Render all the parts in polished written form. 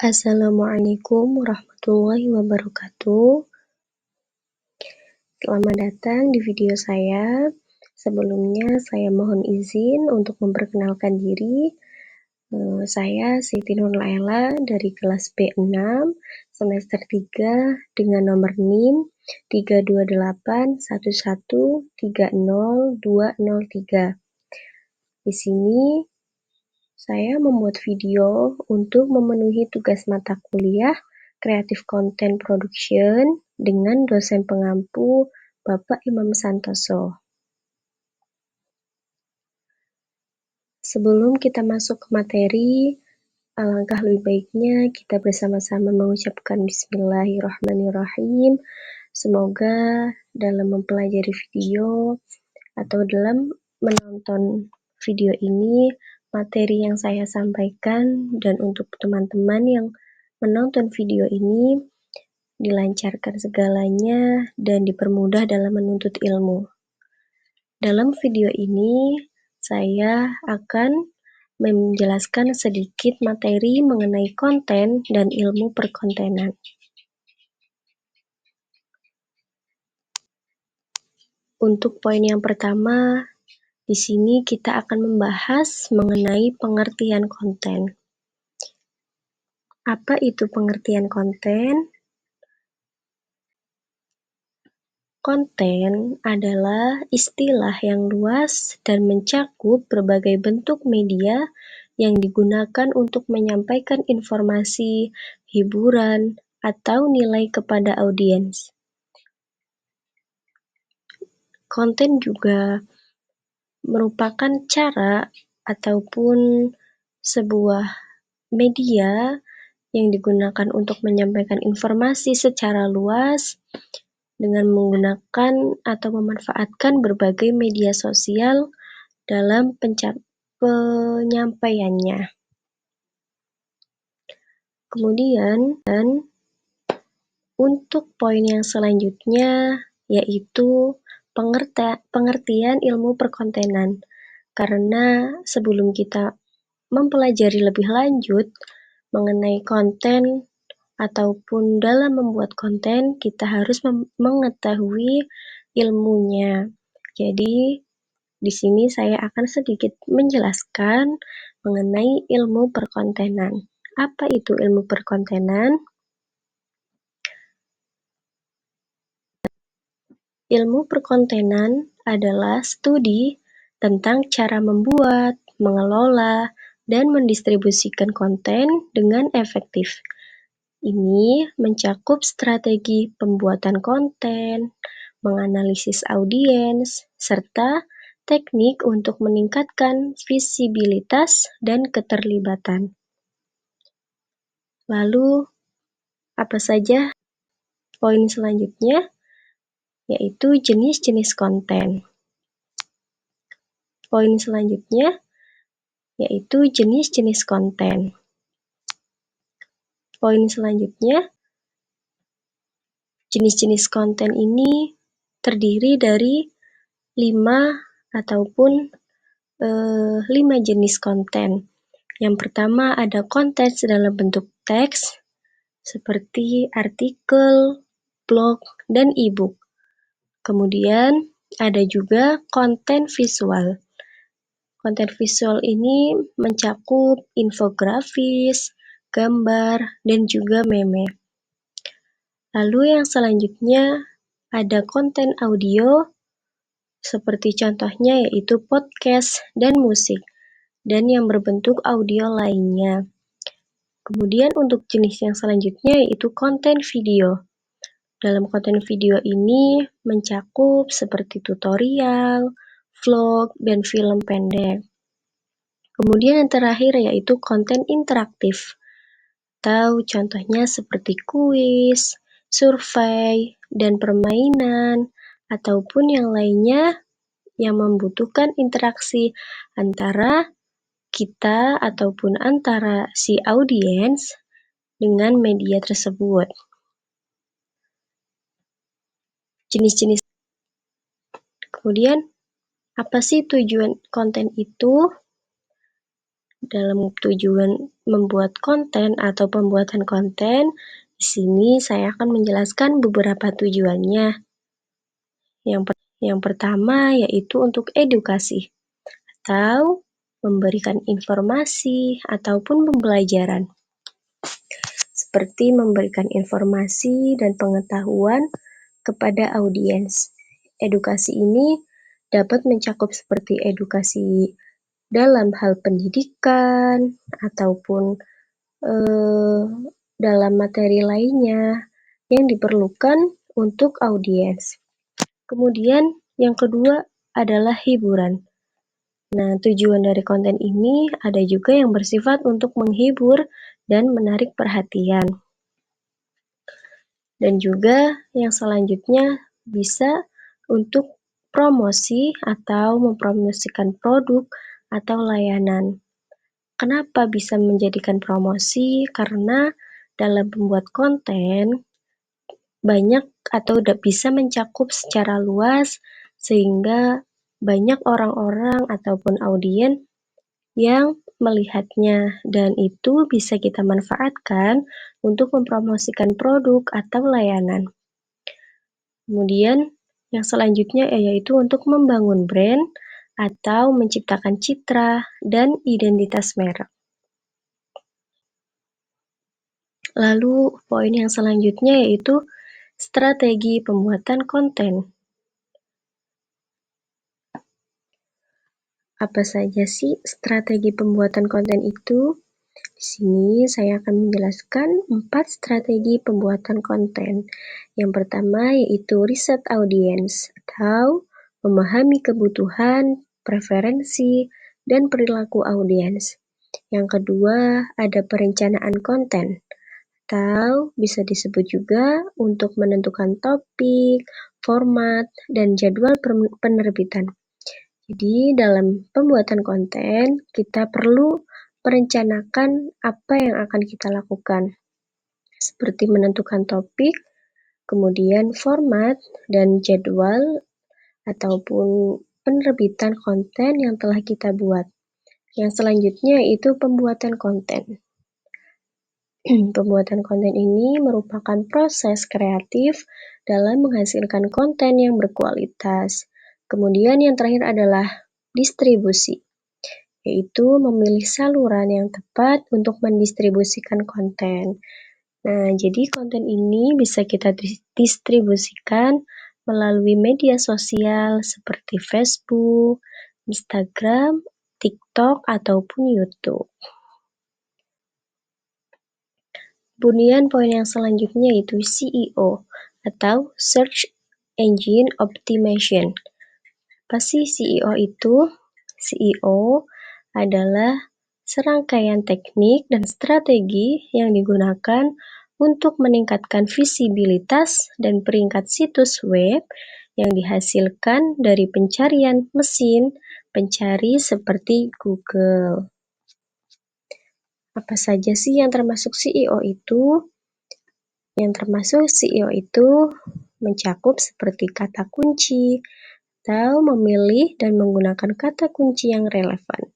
Assalamualaikum warahmatullahi wabarakatuh. Selamat datang di video saya. Sebelumnya saya mohon izin untuk memperkenalkan diri. Saya Siti Nurlaila dari kelas B6 semester 3 dengan nomor NIM 32811302003. Di sini saya membuat video untuk memenuhi tugas mata kuliah Creative Content Production dengan dosen pengampu Bapak Imam Santoso. Sebelum kita masuk ke materi, alangkah lebih baiknya kita bersama-sama mengucapkan Bismillahirrahmanirrahim. Semoga dalam mempelajari video atau dalam menonton video ini, materi yang saya sampaikan dan untuk teman-teman yang menonton video ini dilancarkan segalanya dan dipermudah dalam menuntut ilmu. Dalam video ini, saya akan menjelaskan sedikit materi mengenai konten dan ilmu perkontenan. Untuk poin yang pertama, di sini kita akan membahas mengenai pengertian konten. Apa itu pengertian konten? Konten adalah istilah yang luas dan mencakup berbagai bentuk media yang digunakan untuk menyampaikan informasi, hiburan, atau nilai kepada audiens. Konten juga merupakan cara ataupun sebuah media yang digunakan untuk menyampaikan informasi secara luas dengan menggunakan atau memanfaatkan berbagai media sosial dalam penyampaiannya. Kemudian, untuk poin yang selanjutnya yaitu pengertian ilmu perkontenan. Karena sebelum kita mempelajari lebih lanjut mengenai konten ataupun dalam membuat konten, kita harus mengetahui ilmunya. Jadi, di sini saya akan sedikit menjelaskan mengenai ilmu perkontenan. Apa itu ilmu perkontenan? Ilmu perkontenan adalah studi tentang cara membuat, mengelola, dan mendistribusikan konten dengan efektif. Ini mencakup strategi pembuatan konten, menganalisis audiens, serta teknik untuk meningkatkan visibilitas dan keterlibatan. Lalu, apa saja poin selanjutnya? Yaitu jenis-jenis konten. Poin selanjutnya yaitu jenis-jenis konten. Poin selanjutnya, jenis-jenis konten ini terdiri dari 5 jenis konten. Yang pertama ada konten dalam bentuk teks seperti artikel, blog, dan e-book. Kemudian ada juga konten visual. Konten visual ini mencakup infografis, gambar, dan juga meme. Lalu yang selanjutnya ada konten audio, seperti contohnya yaitu podcast dan musik, dan yang berbentuk audio lainnya. Kemudian untuk jenis yang selanjutnya yaitu konten video. Dalam konten video ini mencakup seperti tutorial, vlog, dan film pendek. Kemudian yang terakhir yaitu konten interaktif, atau contohnya seperti kuis, survei, dan permainan, ataupun yang lainnya yang membutuhkan interaksi antara kita ataupun antara si audiens dengan media tersebut. Jenis-jenis. Kemudian, apa sih tujuan konten itu? Dalam tujuan membuat konten atau pembuatan konten, di sini saya akan menjelaskan beberapa tujuannya. Yang pertama yaitu untuk edukasi atau memberikan informasi ataupun pembelajaran, seperti memberikan informasi dan pengetahuan kepada audiens. Edukasi ini dapat mencakup seperti edukasi dalam hal pendidikan ataupun dalam materi lainnya yang diperlukan untuk audiens. Kemudian yang kedua adalah hiburan. Nah, tujuan dari konten ini ada juga yang bersifat untuk menghibur dan menarik perhatian. Dan juga yang selanjutnya bisa untuk promosi atau mempromosikan produk atau layanan. Kenapa bisa menjadikan promosi? Karena dalam membuat konten banyak atau bisa mencakup secara luas sehingga banyak orang-orang ataupun audiens yang melihatnya, dan itu bisa kita manfaatkan untuk mempromosikan produk atau layanan. Kemudian yang selanjutnya yaitu untuk membangun brand atau menciptakan citra dan identitas merek. Lalu poin yang selanjutnya yaitu strategi pembuatan konten. Apa saja sih strategi pembuatan konten itu? Di sini saya akan menjelaskan 4 strategi pembuatan konten. Yang pertama yaitu riset audiens atau memahami kebutuhan, preferensi, dan perilaku audiens. Yang kedua ada perencanaan konten atau bisa disebut juga untuk menentukan topik, format, dan jadwal penerbitan. Jadi dalam pembuatan konten kita perlu merencanakan apa yang akan kita lakukan, seperti menentukan topik, kemudian format dan jadwal ataupun penerbitan konten yang telah kita buat. Yang selanjutnya yaitu pembuatan konten. Pembuatan konten ini merupakan proses kreatif dalam menghasilkan konten yang berkualitas. Kemudian yang terakhir adalah distribusi, yaitu memilih saluran yang tepat untuk mendistribusikan konten. Nah, jadi konten ini bisa kita distribusikan melalui media sosial seperti Facebook, Instagram, TikTok, ataupun YouTube. Kemudian poin yang selanjutnya yaitu SEO atau Search Engine Optimization. Apa sih SEO itu? SEO adalah serangkaian teknik dan strategi yang digunakan untuk meningkatkan visibilitas dan peringkat situs web yang dihasilkan dari pencarian mesin pencari seperti Google. Apa saja sih yang termasuk SEO itu? Yang termasuk SEO itu mencakup seperti kata kunci, atau memilih dan menggunakan kata kunci yang relevan.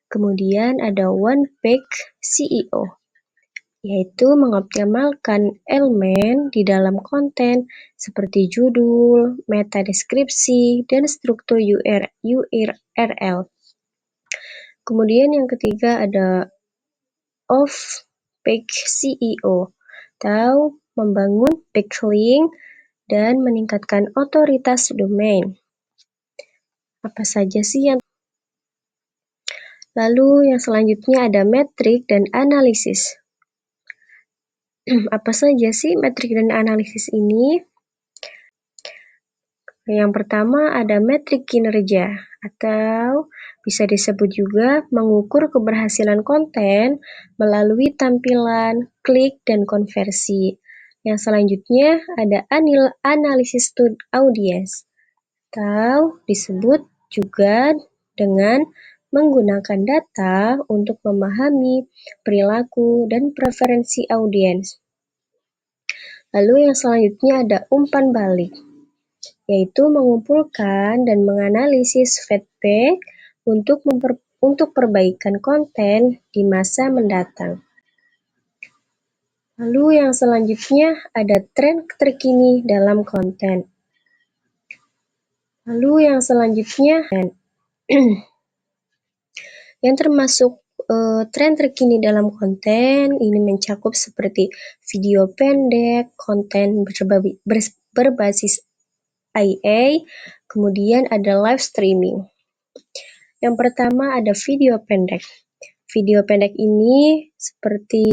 Kemudian ada one page SEO, yaitu mengoptimalkan elemen di dalam konten seperti judul, meta deskripsi, dan struktur URL. Kemudian yang ketiga ada off page SEO, atau membangun backlink dan meningkatkan otoritas domain. Apa saja sih yang Lalu yang selanjutnya ada metrik dan analisis. Apa saja sih metrik dan analisis ini? Yang pertama ada metrik kinerja atau bisa disebut juga mengukur keberhasilan konten melalui tampilan, klik, dan konversi. Yang selanjutnya ada analisis audience atau disebut juga dengan menggunakan data untuk memahami perilaku dan preferensi audiens. Lalu yang selanjutnya ada umpan balik, yaitu mengumpulkan dan menganalisis feedback untuk untuk perbaikan konten di masa mendatang. Lalu yang selanjutnya ada tren terkini dalam konten. Lalu yang selanjutnya yang termasuk tren terkini dalam konten ini mencakup seperti video pendek, konten berbasis IA, kemudian ada live streaming. Yang pertama ada video pendek. Video pendek ini seperti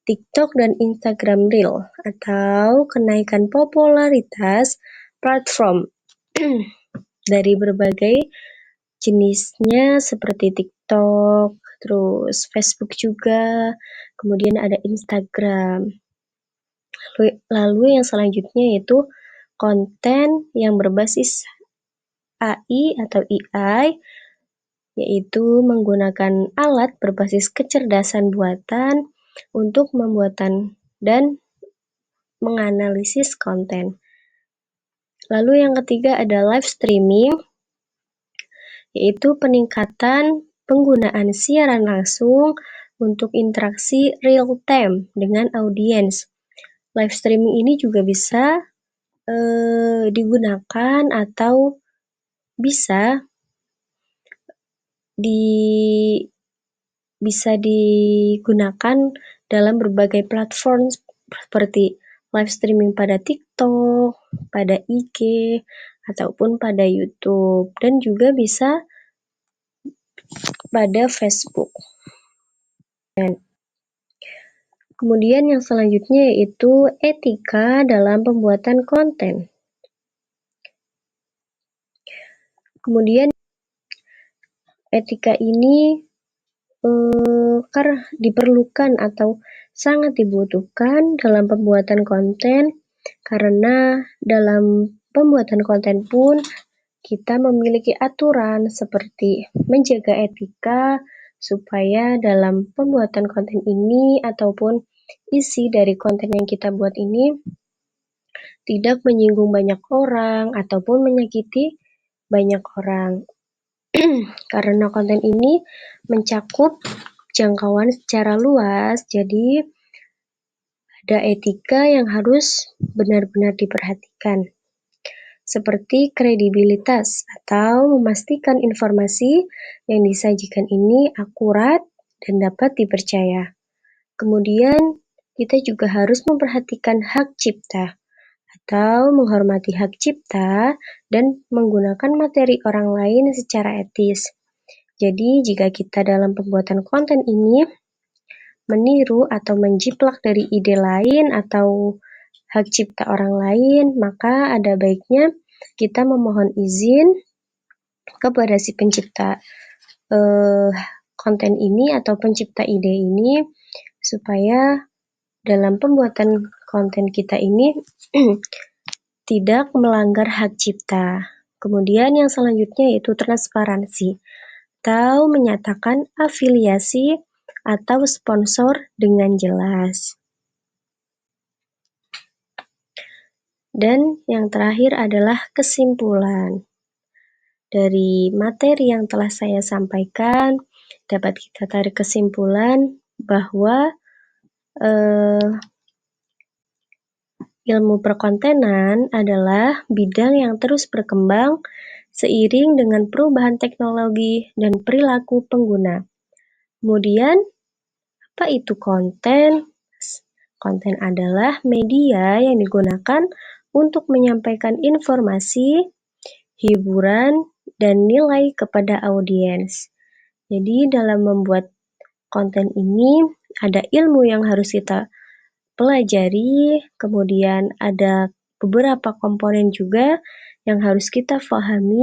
TikTok dan Instagram Reel atau kenaikan popularitas platform dari berbagai jenisnya seperti TikTok, terus Facebook juga, kemudian ada Instagram. Lalu yang selanjutnya yaitu konten yang berbasis AI atau AI, yaitu menggunakan alat berbasis kecerdasan buatan untuk membuatan dan menganalisis konten. Lalu yang ketiga ada live streaming, yaitu peningkatan penggunaan siaran langsung untuk interaksi real time dengan audiens. Live streaming ini juga bisa digunakan atau bisa digunakan dalam berbagai platform seperti live streaming pada TikTok, pada IG, ataupun pada YouTube, dan juga bisa pada Facebook. Kemudian yang selanjutnya yaitu etika dalam pembuatan konten. Kemudian etika ini diperlukan atau sangat dibutuhkan dalam pembuatan konten karena dalam pembuatan konten pun kita memiliki aturan seperti menjaga etika supaya dalam pembuatan konten ini ataupun isi dari konten yang kita buat ini tidak menyinggung banyak orang ataupun menyakiti banyak orang. Karena konten ini mencakup jangkauan secara luas, jadi ada etika yang harus benar-benar diperhatikan. Seperti kredibilitas atau memastikan informasi yang disajikan ini akurat dan dapat dipercaya. Kemudian kita juga harus memperhatikan hak cipta atau menghormati hak cipta dan menggunakan materi orang lain secara etis. Jadi jika kita dalam pembuatan konten ini meniru atau menjiplak dari ide lain atau hak cipta orang lain, maka ada baiknya kita memohon izin kepada si pencipta konten ini atau pencipta ide ini supaya dalam pembuatan konten kita ini tidak melanggar hak cipta. Kemudian yang selanjutnya yaitu transparansi atau menyatakan afiliasi atau sponsor dengan jelas. Dan yang terakhir adalah kesimpulan. Dari materi yang telah saya sampaikan, dapat kita tarik kesimpulan bahwa ilmu perkontenan adalah bidang yang terus berkembang seiring dengan perubahan teknologi dan perilaku pengguna. Kemudian, apa itu konten? Konten adalah media yang digunakan untuk menyampaikan informasi, hiburan, dan nilai kepada audiens. Jadi dalam membuat konten ini ada ilmu yang harus kita pelajari, kemudian ada beberapa komponen juga yang harus kita pahami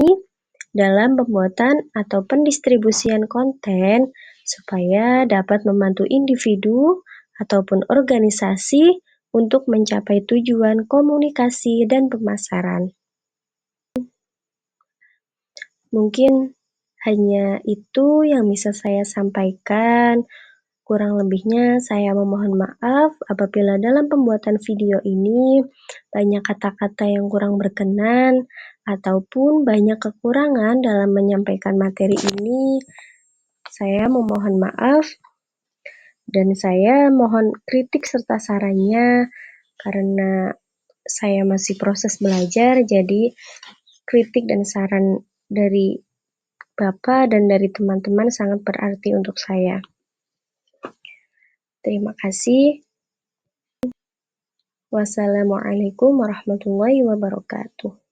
dalam pembuatan atau pendistribusian konten supaya dapat membantu individu ataupun organisasi untuk mencapai tujuan komunikasi dan pemasaran. Mungkin hanya itu yang bisa saya sampaikan. Kurang lebihnya saya memohon maaf apabila dalam pembuatan video ini banyak kata-kata yang kurang berkenan ataupun banyak kekurangan dalam menyampaikan materi ini. Saya memohon maaf dan saya mohon kritik serta sarannya karena saya masih proses belajar, jadi kritik dan saran dari Bapak dan dari teman-teman sangat berarti untuk saya. Terima kasih. Wassalamualaikum warahmatullahi wabarakatuh.